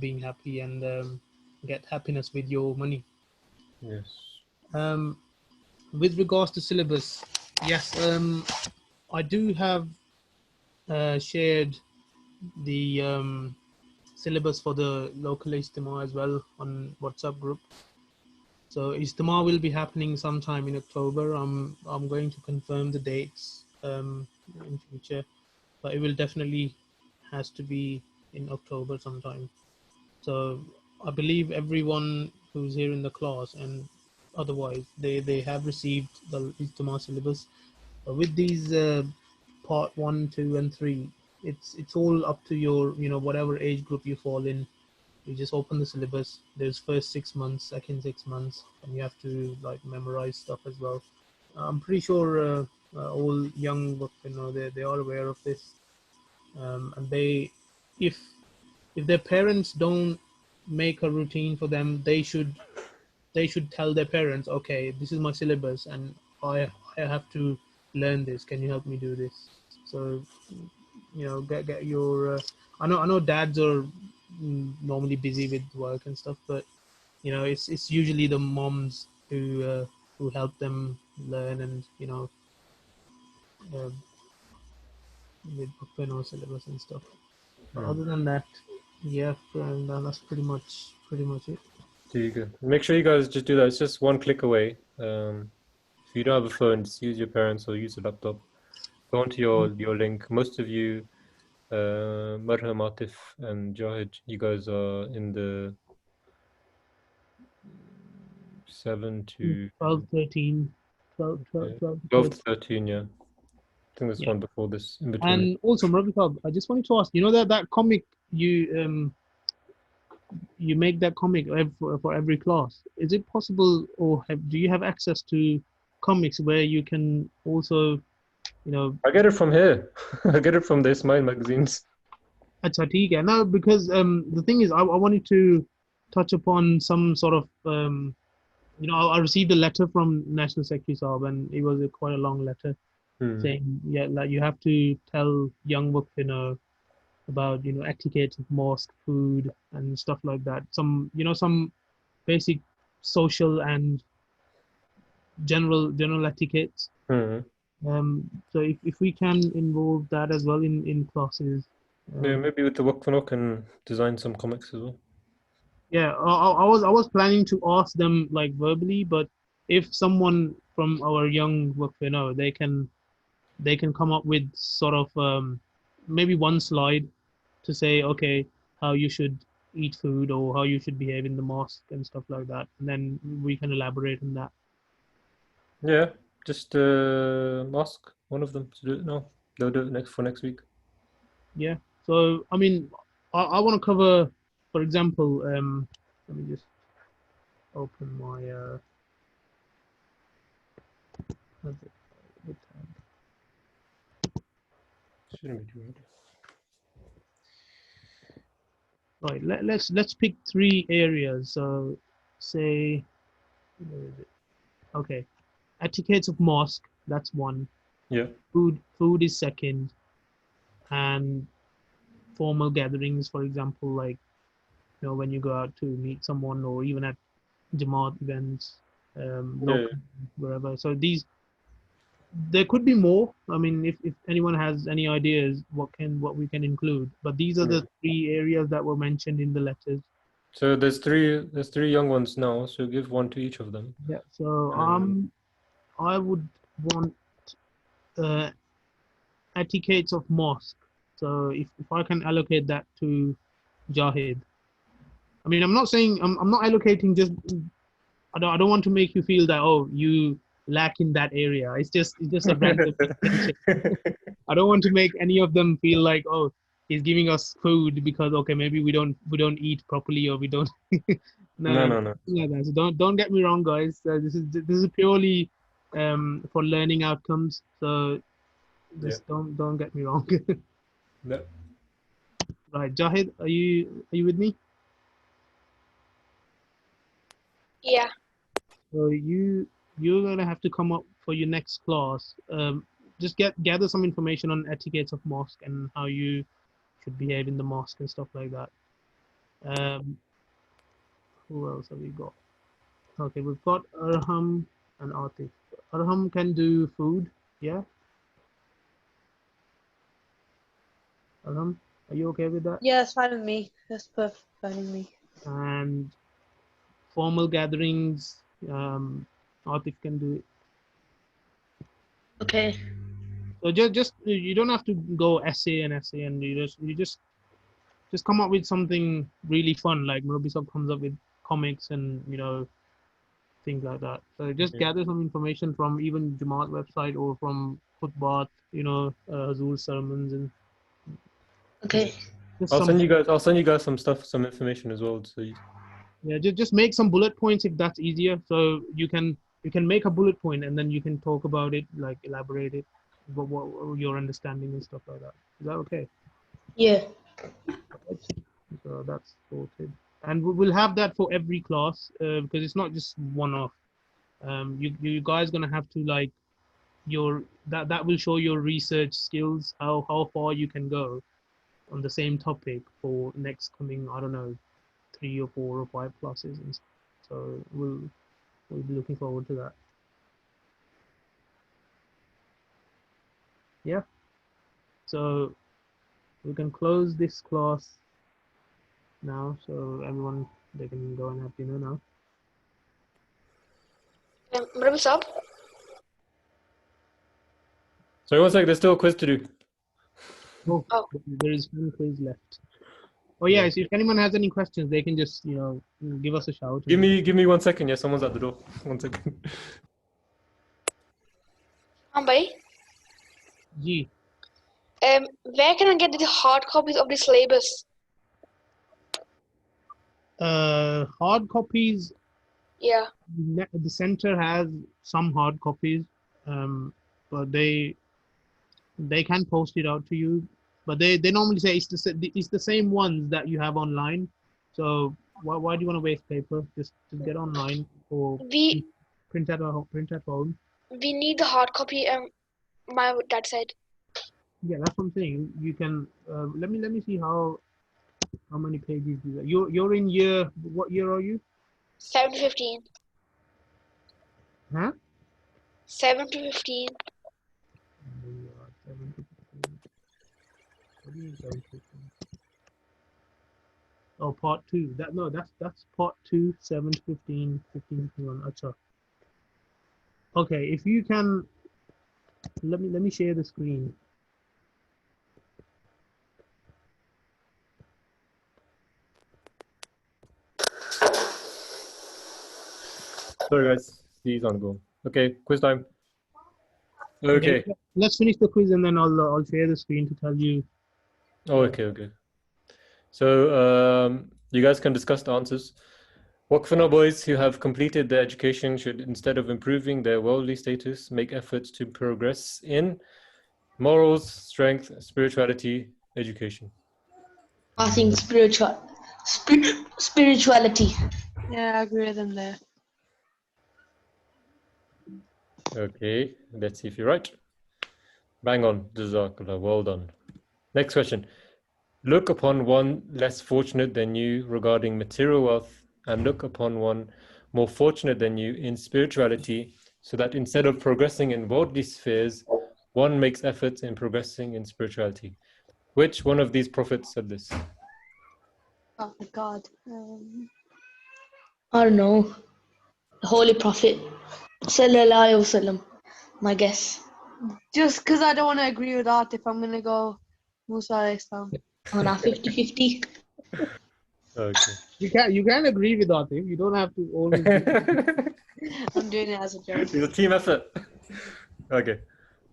Speaker 1: being happy, and get happiness with your money.
Speaker 4: Yes.
Speaker 1: With regards to syllabus, yes, I do have shared the syllabus for the local Ijtima as well on WhatsApp group. So Ijtima will be happening sometime in October. I'm going to confirm the dates in future, but it will definitely has to be in October sometime. So I believe everyone who's here in the class and otherwise they have received the Ijtima syllabus. But with these part 1, 2, and 3, it's all up to your whatever age group you fall in. You just open the syllabus. There's first 6 months, second 6 months, and you have to like memorize stuff as well. I'm pretty sure all young they are aware of this, and if if their parents don't make a routine for them, they should tell their parents, okay, this is my syllabus, and I have to learn this. Can you help me do this? So get your. I know dads are normally busy with work and stuff, but it's usually the moms who help them learn, and uh, with syllabus and stuff. But other than that, yeah, and that's pretty much it.
Speaker 4: There you go. Make sure you guys just do that. It's just one click away. If you don't have a phone, just use your parents or use a laptop. Go onto your link. Most of you, Marham, Atif, and Jahid, you guys are in the 7 to
Speaker 1: 12, 13, 12, 12, 12,
Speaker 4: 12 to 13, yeah. I think there's
Speaker 1: Yeah.
Speaker 4: one before this, in between.
Speaker 1: And also, Murabi, I just wanted to ask, that comic you make that comic for every class. Is it possible, or do you have access to comics where you can also,
Speaker 4: I get it from here. I get it from the Ismail magazines.
Speaker 1: Acha, theek hai. No, because the thing is, I wanted to touch upon some sort of I received a letter from National Secretary Saab, and it was quite a long letter saying, like you have to tell young Waqf about etiquette of mosque, food, and stuff like that. Some basic social and general etiquettes. So if we can involve that as well in classes.
Speaker 4: Yeah, maybe with the Waqf can design some comics as well.
Speaker 1: Yeah, I was planning to ask them like verbally, but if someone from our young Waqf they can come up with sort of maybe one slide to say, okay, how you should eat food, or how you should behave in the mosque and stuff like that, and then we can elaborate on that.
Speaker 4: Yeah, just ask one of them to do it now. They'll do it next week.
Speaker 1: Yeah. So I mean, I want to cover for example, let me just open my what's it? What tab?
Speaker 4: Shouldn't be too hard.
Speaker 1: Right, let's pick 3 areas. So say, where is it? Okay, etiquettes of mosque, that's 1.
Speaker 4: Yeah.
Speaker 1: Food is 2nd, and formal gatherings, for example, like when you go out to meet someone, or even at Jamaat events, local, wherever. So there could be more. I mean, if anyone has any ideas, what we can include. But these are the 3 areas that were mentioned in the letters.
Speaker 4: So there's three young ones now. So give 1 to each of them.
Speaker 1: Yeah. So I would want uh, etiquettes of mosque. So if I can allocate that to Jahid. I mean, I'm not saying I'm not allocating just. I don't want to make you feel that you lack in that area. It's just a random mention. I don't want to make any of them feel like he's giving us food because maybe we don't eat properly, or we don't.
Speaker 4: No.
Speaker 1: Yeah, guys, don't get me wrong, guys. This is purely for learning outcomes. So just don't get me wrong.
Speaker 4: No.
Speaker 1: Right, Jahid, are you with me?
Speaker 6: Yeah.
Speaker 1: So you're gonna have to come up for your next class. Just gather some information on etiquettes of mosque and how you should behave in the mosque and stuff like that. Who else have we got? Okay, we've got Arham and Atif. Arham can do food, yeah? Arham, are you okay with that?
Speaker 2: Yeah, that's fine with me. That's perfect fine with me.
Speaker 1: And formal gatherings, Atif can do it.
Speaker 5: Okay.
Speaker 1: So just you don't have to go essay, and you just come up with something really fun, like Murabisab comes up with comics and things like that. So just gather some information from even Jamaat website or from Khutbat, Hazur sermons, and
Speaker 5: Okay.
Speaker 4: I'll send you guys some stuff, some information as well. So
Speaker 1: yeah, just make some bullet points if that's easier. So you can make a bullet point and then you can talk about it, like elaborate it, what your understanding and stuff like that. Is that okay?
Speaker 5: Yeah.
Speaker 1: So that's sorted, and we'll have that for every class because it's not just one-off. You guys gonna have to like that will show your research skills, how far you can go on the same topic for next coming, I don't know, 3 or 4 or 5 classes, and so we'll be looking forward to that. Yeah. So we can close this class now, so everyone they can go and have dinner now.
Speaker 6: Murabisab?
Speaker 4: sorry, one sec. There's still a quiz to do.
Speaker 1: Oh, there is 1 quiz left. Oh yeah, so if anyone has any questions, they can just give us a shout.
Speaker 4: Give me 1 second. Yeah, someone's at the door. 1 second.
Speaker 6: Bhai.
Speaker 1: G.
Speaker 6: Where can I get the hard copies of the syllabus?
Speaker 1: Hard copies.
Speaker 6: Yeah.
Speaker 1: The center has some hard copies, but they can post it out to you. But they normally say it's the same ones that you have online. So why do you want to waste paper? Just get online or print at home.
Speaker 6: We need the hard copy. My dad said.
Speaker 1: Yeah, that's what I'm saying. You can let me see how many pages you're in year. What year are you?
Speaker 6: 7 to 15.
Speaker 1: Huh?
Speaker 6: 7 to 15.
Speaker 1: What do you mean 7 to 15? Oh, part 2. That's part 2, 7 to 15, 15 to 21. Achha. Okay, if you can, let me share the screen.
Speaker 4: Sorry, guys. He's on go. Okay, quiz time. Okay.
Speaker 1: Let's finish the quiz and then I'll share the screen to tell you.
Speaker 4: Oh, okay. So You guys can discuss the answers. Waqf boys who have completed their education should, instead of improving their worldly status, make efforts to progress in morals, strength, spirituality, education.
Speaker 5: I think spirituality.
Speaker 2: Yeah, I agree with them there.
Speaker 4: Okay, let's see if you're right. Bang on, Jazakallah, well done. Next question. Look upon one less fortunate than you regarding material wealth, and look upon one more fortunate than you in spirituality, so that instead of progressing in worldly spheres, one makes efforts in progressing in spirituality. Which one of these prophets said this?
Speaker 2: Oh my God.
Speaker 5: I don't know. The Holy Prophet. Sallallahu Alaihi Wasallam. My guess.
Speaker 2: Just because I don't want to agree with Atif, I'm gonna go Musa alayhi salam.
Speaker 5: On our 50-50.
Speaker 4: Okay.
Speaker 1: You can agree with Atif. You don't have to always.
Speaker 2: I'm doing it as a joke.
Speaker 4: It's a team effort. Okay.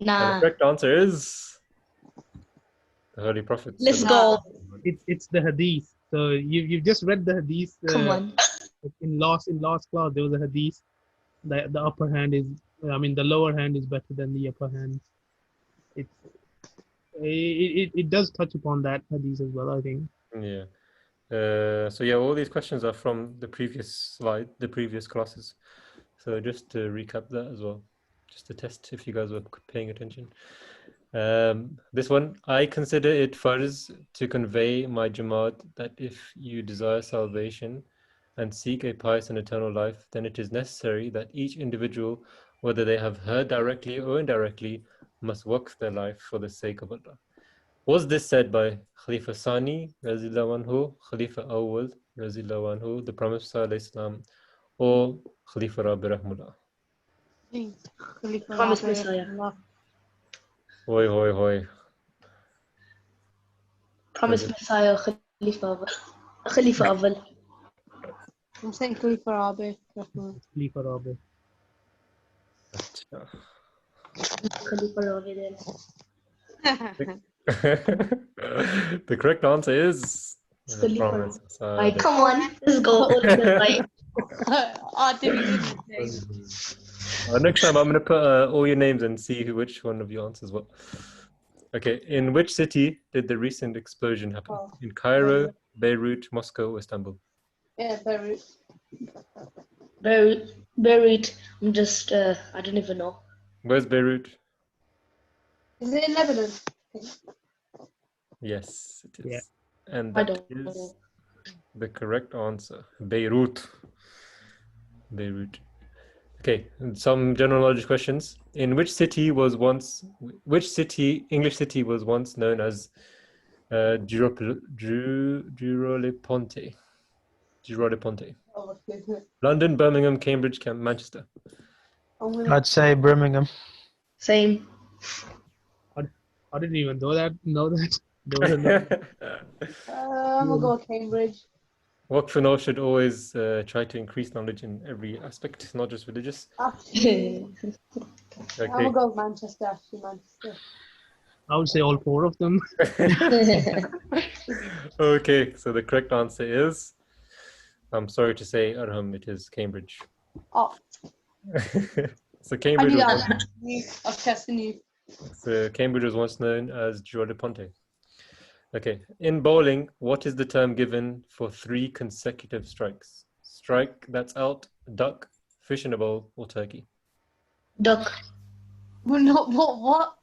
Speaker 4: And the
Speaker 5: Nah.
Speaker 4: correct answer is the Holy Prophet.
Speaker 5: Let's go.
Speaker 1: It's the hadith. So you've just read the hadith.
Speaker 5: Come on.
Speaker 1: In last class there was a hadith that the upper hand is, the lower hand is better than the upper hand. It does touch upon that hadith as well, I think.
Speaker 4: Yeah. So yeah, all these questions are from the previous slide, the previous classes. So just to recap that as well, just to test if you guys were paying attention. This one, I consider it farz to convey my Jamaat that if you desire salvation and seek a pious and eternal life, then it is necessary that each individual, whether they have heard directly or indirectly, must waqf their life for the sake of Allah. Was this said by Khalifa Sani, Razillahu anhu, Khalifa Awwal, Razillahu anhu, the Promised Messiah, or Khalifa Rabi Rahmullah?
Speaker 5: Promised Messiah.
Speaker 4: Hoi, hoi, hoi.
Speaker 5: Promised Messiah. Khalifa Awwal.
Speaker 2: I'm saying Khalifa Rabi.
Speaker 1: Khalifa Rabi.
Speaker 5: Khalifa Rabi then.
Speaker 4: The correct answer is the Promised Messiah.
Speaker 5: Come on, let's go.
Speaker 4: Next time I'm going to put all your names and see which one of you answers what. Okay, in which city did the recent explosion happen? In Cairo, Beirut, Moscow, or Istanbul?
Speaker 2: Yeah, Beirut.
Speaker 5: Beirut. I'm just, I don't even know.
Speaker 4: Where's Beirut?
Speaker 2: Is it in Lebanon?
Speaker 4: Yes, it is.
Speaker 1: Yeah.
Speaker 4: And
Speaker 5: I
Speaker 4: that
Speaker 5: don't
Speaker 4: is
Speaker 5: know.
Speaker 4: the correct answer. Beirut. Beirut. Okay, and some general knowledge questions. In which English city was once known as Giroliponte? London, Birmingham, Cambridge, Manchester.
Speaker 3: I'd say Birmingham.
Speaker 5: Same.
Speaker 1: I didn't even know that.
Speaker 2: I'm gonna go Cambridge.
Speaker 4: Waqf should always try to increase knowledge in every aspect, not just religious.
Speaker 2: I'm
Speaker 4: Okay.
Speaker 2: gonna go with Manchester. Actually, Manchester.
Speaker 1: I would say all four of them.
Speaker 4: Okay, so the correct answer is, I'm sorry to say, Arham, it is Cambridge.
Speaker 2: Oh,
Speaker 4: So Cambridge
Speaker 2: I'm testing you.
Speaker 4: Cambridge was once known as Giroliponte. Okay, in bowling, what is the term given for 3 consecutive strikes? Strike that's out, duck, fish in a bowl, or turkey?
Speaker 5: Duck.
Speaker 2: What?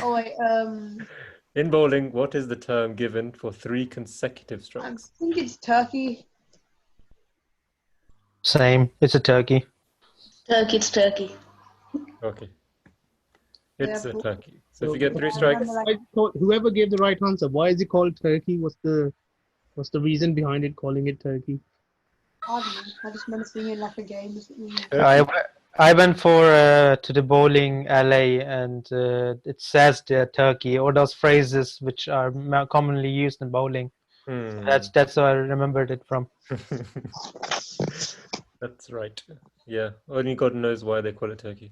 Speaker 2: Oh wait.
Speaker 4: In bowling, what is the term given for 3 consecutive
Speaker 2: I
Speaker 4: strikes?
Speaker 2: think it's turkey.
Speaker 3: Same. It's a turkey.
Speaker 5: Turkey, it's turkey.
Speaker 4: Okay. It's
Speaker 2: Yeah,
Speaker 4: a
Speaker 2: but-
Speaker 4: turkey. So if you get 3 strikes,
Speaker 1: Whoever gave the right answer, why is it called turkey? What's the reason behind it calling it turkey?
Speaker 2: I don't know. I just remember seeing it like a game.
Speaker 3: I went for to the bowling alley, and it says there turkey, or those phrases which are commonly used in bowling. That's where I remembered it from.
Speaker 4: That's right. Yeah, only God knows why they call it turkey.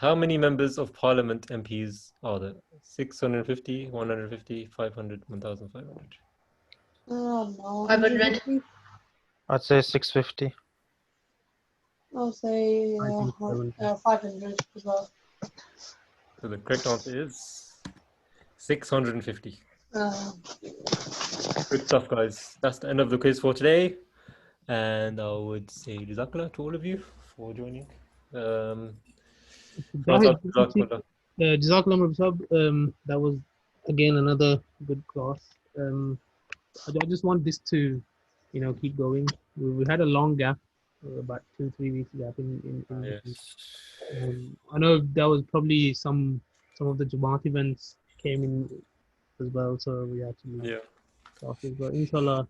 Speaker 4: How many members of parliament MPs are there? 650, 150, 500, 1,500?
Speaker 2: Oh no.
Speaker 5: 500.
Speaker 3: I'd say 650.
Speaker 2: I'll say
Speaker 1: I think
Speaker 2: 500 as well.
Speaker 4: So the correct answer is 650. Good stuff, guys. That's the end of the quiz for today. And I would say Jazakallah to all of you for joining. Jazakallah.
Speaker 1: Jazakallah Sab, that was again another good class. I just want this to, keep going. We had a long gap, about 2-3 weeks gap in
Speaker 4: Yes.
Speaker 1: I know there was probably some of the Jamaat events came in as well, so we had to leave
Speaker 4: Yeah.
Speaker 1: classes. But inshallah,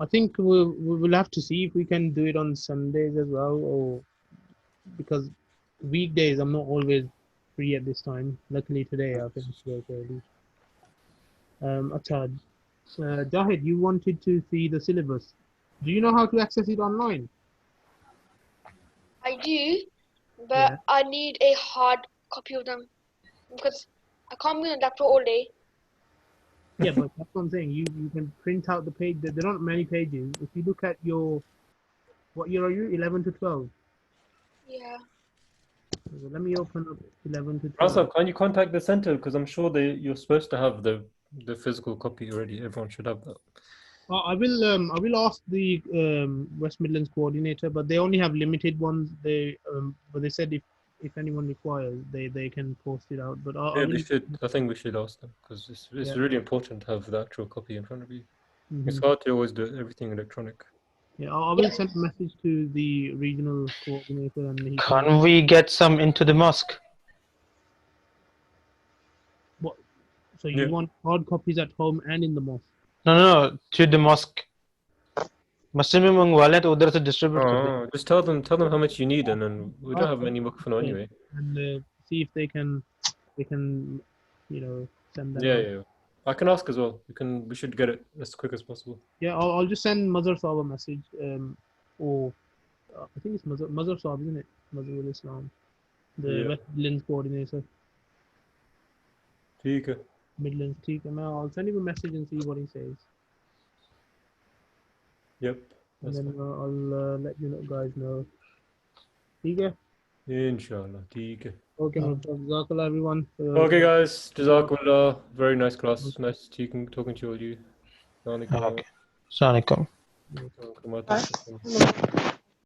Speaker 1: I think we'll have to see if we can do it on Sundays as well, or because weekdays I'm not always free at this time. Luckily today I finished work early. Acha, Jahid, you wanted to see the syllabus. Do you know how to access it online?
Speaker 6: I do, but
Speaker 1: Yeah.
Speaker 6: I need a hard copy of them because I can't be on the laptop all day.
Speaker 1: Yeah, but that's what I'm saying. You can print out the page. There aren't many pages. If you look at what year are you? 11 to 12.
Speaker 6: Yeah.
Speaker 1: So let me open up 11 to 12.
Speaker 4: Rasab, can you contact the center? Because I'm sure you're supposed to have the physical copy already. Everyone should have that.
Speaker 1: I will ask the West Midlands coordinator, but they only have limited ones. But they said if anyone requires, they can post it out. But I
Speaker 4: Yeah,
Speaker 1: will.
Speaker 4: they should. I think we should ask them because it's
Speaker 1: Yeah.
Speaker 4: really important to have the actual copy in front of you. It's
Speaker 1: Mhm.
Speaker 4: hard to always do everything electronic.
Speaker 1: Yeah, I will send a message to the regional coordinator, and he can.
Speaker 3: Can we get some into the mosque?
Speaker 1: What? So you
Speaker 4: Yeah.
Speaker 1: want hard copies at home and in the mosque?
Speaker 3: No, to the mosque. मस्जिद में मंगवा लें तो उधर से distribute कर दें.
Speaker 4: Just tell them how much you need, and then we don't have many Waqf now anyway.
Speaker 1: And see if they can, send them
Speaker 4: Yeah,
Speaker 1: out.
Speaker 4: yeah. I can ask as well. We should get it as quick as possible.
Speaker 1: Yeah, I'll just send Mazhar Saab a message. Or I think it's Mazhar Saab, isn't it? Mazhar ul Islam, the
Speaker 4: Yeah.
Speaker 1: West Midlands coordinator.
Speaker 4: ठीक है.
Speaker 1: Midlands, ठीक है. I'll send him a message and see what he says.
Speaker 4: Yep.
Speaker 1: And
Speaker 4: That's
Speaker 1: then
Speaker 4: fine.
Speaker 1: I'll let you guys know. ठीक है?
Speaker 4: Inshallah. ठीक है.
Speaker 1: Okay, Jazakallah everyone.
Speaker 4: Okay, guys. Jazakallah. Very nice class. Nice talking to all you.
Speaker 3: Okay. Assalamualaikum.
Speaker 4: Assalamualaikum.